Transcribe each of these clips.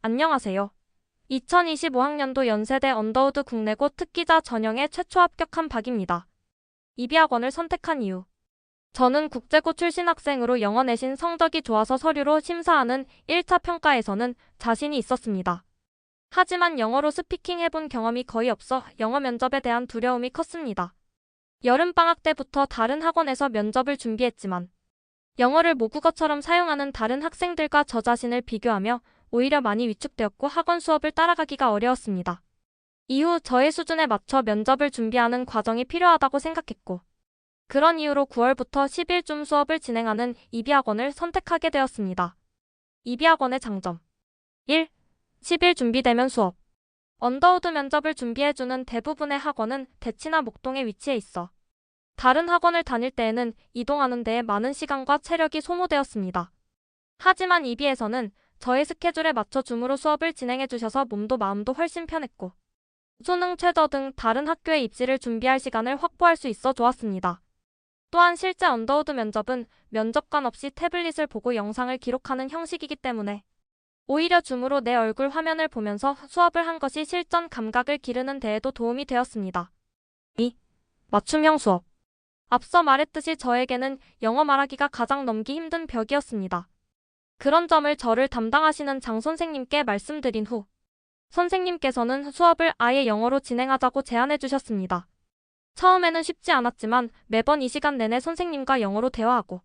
안녕하세요. 2025학년도 연세대 언더우드 국내고 특기자 전형에 최초 합격한 박입니다. 이비학원을 선택한 이유. 저는 국제고 출신 학생으로 영어 내신 성적이 좋아서 서류로 심사하는 1차 평가에서는 자신이 있었습니다. 하지만 영어로 스피킹 해본 경험이 거의 없어 영어 면접에 대한 두려움이 컸습니다. 여름방학 때부터 다른 학원에서 면접을 준비했지만 영어를 모국어처럼 사용하는 다른 학생들과 저 자신을 비교하며 오히려 많이 위축되었고 학원 수업을 따라가기가 어려웠습니다. 이후 저의 수준에 맞춰 면접을 준비하는 과정이 필요하다고 생각했고 그런 이유로 9월부터 10일쯤 수업을 진행하는 이비학원을 선택하게 되었습니다. 이비학원의 장점 1. 10일 준비되면 수업. 언더우드 면접을 준비해주는 대부분의 학원은 대치나 목동에 위치해 있어 다른 학원을 다닐 때에는 이동하는 데에 많은 시간과 체력이 소모되었습니다. 하지만 이비에서는 저의 스케줄에 맞춰 줌으로 수업을 진행해 주셔서 몸도 마음도 훨씬 편했고 수능, 최저 등 다른 학교에 입시를 준비할 시간을 확보할 수 있어 좋았습니다. 또한 실제 언더우드 면접은 면접관 없이 태블릿을 보고 영상을 기록하는 형식이기 때문에 오히려 줌으로 내 얼굴 화면을 보면서 수업을 한 것이 실전 감각을 기르는 데에도 도움이 되었습니다. 2. 맞춤형 수업. 앞서 말했듯이 저에게는 영어 말하기가 가장 넘기 힘든 벽이었습니다. 그런 점을 저를 담당하시는 장 선생님께 말씀드린 후 선생님께서는 수업을 아예 영어로 진행하자고 제안해 주셨습니다. 처음에는 쉽지 않았지만 매번 이 시간 내내 선생님과 영어로 대화하고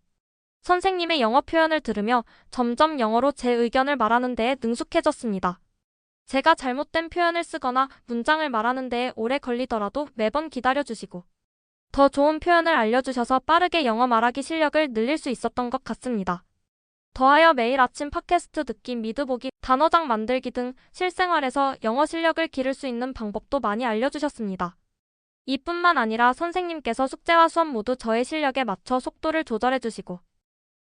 선생님의 영어 표현을 들으며 점점 영어로 제 의견을 말하는 데에 능숙해졌습니다. 제가 잘못된 표현을 쓰거나 문장을 말하는 데에 오래 걸리더라도 매번 기다려주시고 더 좋은 표현을 알려주셔서 빠르게 영어 말하기 실력을 늘릴 수 있었던 것 같습니다. 더하여 매일 아침 팟캐스트 듣기, 미드 보기, 단어장 만들기 등 실생활에서 영어 실력을 기를 수 있는 방법도 많이 알려주셨습니다. 이뿐만 아니라 선생님께서 숙제와 수업 모두 저의 실력에 맞춰 속도를 조절해주시고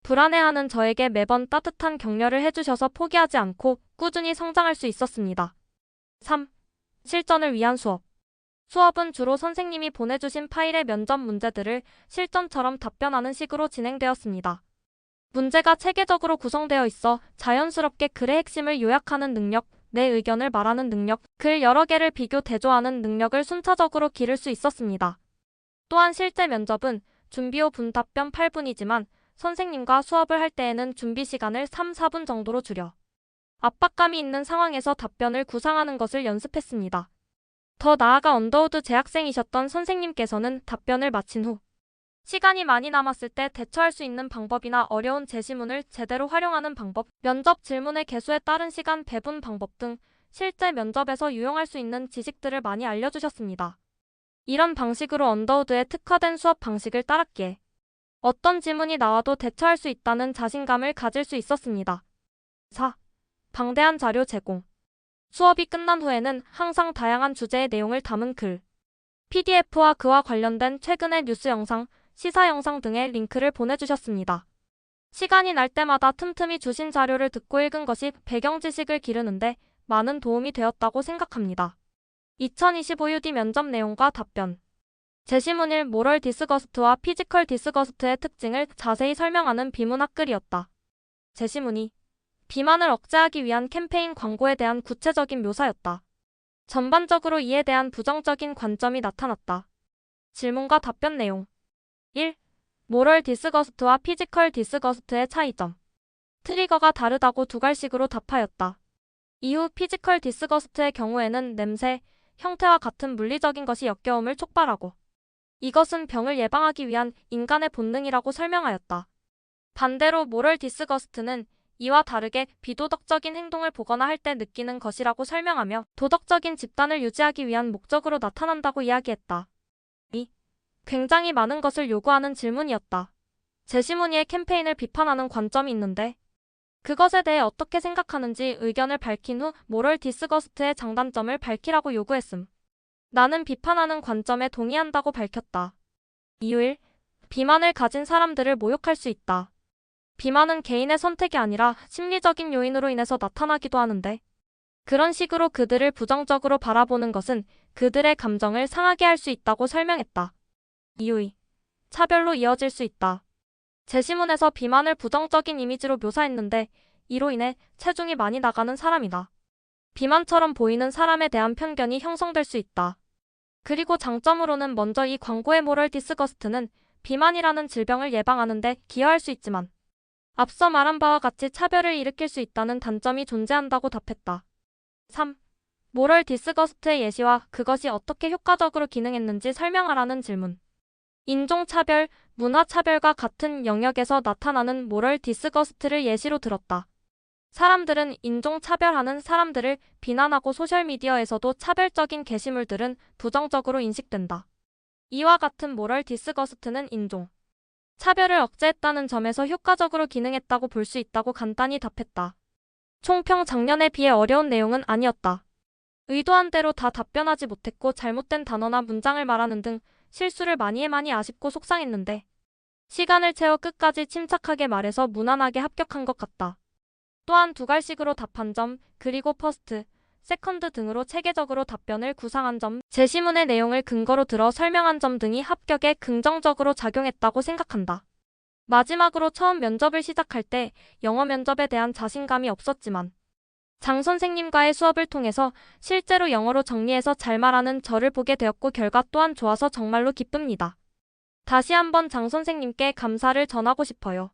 불안해하는 저에게 매번 따뜻한 격려를 해주셔서 포기하지 않고 꾸준히 성장할 수 있었습니다. 3. 실전을 위한 수업. 수업은 주로 선생님이 보내주신 파일의 면접 문제들을 실전처럼 답변하는 식으로 진행되었습니다. 문제가 체계적으로 구성되어 있어 자연스럽게 글의 핵심을 요약하는 능력, 내 의견을 말하는 능력, 글 여러 개를 비교 대조하는 능력을 순차적으로 기를 수 있었습니다. 또한 실제 면접은 준비 후 분 답변 8분이지만 선생님과 수업을 할 때에는 준비 시간을 3, 4분 정도로 줄여 압박감이 있는 상황에서 답변을 구상하는 것을 연습했습니다. 더 나아가 언더우드 재학생이셨던 선생님께서는 답변을 마친 후 시간이 많이 남았을 때 대처할 수 있는 방법이나 어려운 제시문을 제대로 활용하는 방법, 면접 질문의 개수에 따른 시간 배분 방법 등 실제 면접에서 유용할 수 있는 지식들을 많이 알려주셨습니다. 이런 방식으로 언더우드에 특화된 수업 방식을 따랐기에 어떤 질문이 나와도 대처할 수 있다는 자신감을 가질 수 있었습니다. 4. 방대한 자료 제공. 수업이 끝난 후에는 항상 다양한 주제의 내용을 담은 글, PDF와 그와 관련된 최근의 뉴스 영상, 시사 영상 등의 링크를 보내주셨습니다. 시간이 날 때마다 틈틈이 주신 자료를 듣고 읽은 것이 배경 지식을 기르는데 많은 도움이 되었다고 생각합니다. 2025 UD 면접 내용과 답변. 제시문 1 모럴 디스거스트와 피지컬 디스거스트의 특징을 자세히 설명하는 비문학 글이었다. 제시문 2 비만을 억제하기 위한 캠페인 광고에 대한 구체적인 묘사였다. 전반적으로 이에 대한 부정적인 관점이 나타났다. 질문과 답변 내용 1. 모럴 디스거스트와 피지컬 디스거스트의 차이점. 트리거가 다르다고 두갈식으로 답하였다. 이후 피지컬 디스거스트의 경우에는 냄새, 형태와 같은 물리적인 것이 역겨움을 촉발하고 이것은 병을 예방하기 위한 인간의 본능이라고 설명하였다. 반대로 모럴 디스거스트는 이와 다르게 비도덕적인 행동을 보거나 할 때 느끼는 것이라고 설명하며 도덕적인 집단을 유지하기 위한 목적으로 나타난다고 이야기했다. 2. 굉장히 많은 것을 요구하는 질문이었다. 제시문의의 캠페인을 비판하는 관점이 있는데 그것에 대해 어떻게 생각하는지 의견을 밝힌 후 모럴 디스거스트의 장단점을 밝히라고 요구했음. 나는 비판하는 관점에 동의한다고 밝혔다. 이유 1. 비만을 가진 사람들을 모욕할 수 있다. 비만은 개인의 선택이 아니라 심리적인 요인으로 인해서 나타나기도 하는데 그런 식으로 그들을 부정적으로 바라보는 것은 그들의 감정을 상하게 할 수 있다고 설명했다. 이유 2. 차별로 이어질 수 있다. 제시문에서 비만을 부정적인 이미지로 묘사했는데 이로 인해 체중이 많이 나가는 사람이다. 비만처럼 보이는 사람에 대한 편견이 형성될 수 있다. 그리고 장점으로는 먼저 이 광고의 모럴 디스거스트는 비만이라는 질병을 예방하는 데 기여할 수 있지만 앞서 말한 바와 같이 차별을 일으킬 수 있다는 단점이 존재한다고 답했다. 3. 모럴 디스거스트의 예시와 그것이 어떻게 효과적으로 기능했는지 설명하라는 질문. 인종차별, 문화차별과 같은 영역에서 나타나는 모럴 디스거스트를 예시로 들었다. 사람들은 인종차별하는 사람들을 비난하고 소셜미디어에서도 차별적인 게시물들은 부정적으로 인식된다. 이와 같은 모럴 디스거스트는 인종 차별을 억제했다는 점에서 효과적으로 기능했다고 볼 수 있다고 간단히 답했다. 총평 작년에 비해 어려운 내용은 아니었다. 의도한 대로 다 답변하지 못했고 잘못된 단어나 문장을 말하는 등 실수를 많이 해 많이 아쉽고 속상했는데 시간을 채워 끝까지 침착하게 말해서 무난하게 합격한 것 같다. 또한 두 갈식으로 답한 점, 그리고 퍼스트, 세컨드 등으로 체계적으로 답변을 구상한 점, 제시문의 내용을 근거로 들어 설명한 점 등이 합격에 긍정적으로 작용했다고 생각한다. 마지막으로 처음 면접을 시작할 때 영어 면접에 대한 자신감이 없었지만 장 선생님과의 수업을 통해서 실제로 영어로 정리해서 잘 말하는 저를 보게 되었고 결과 또한 좋아서 정말로 기쁩니다. 다시 한번 장 선생님께 감사를 전하고 싶어요.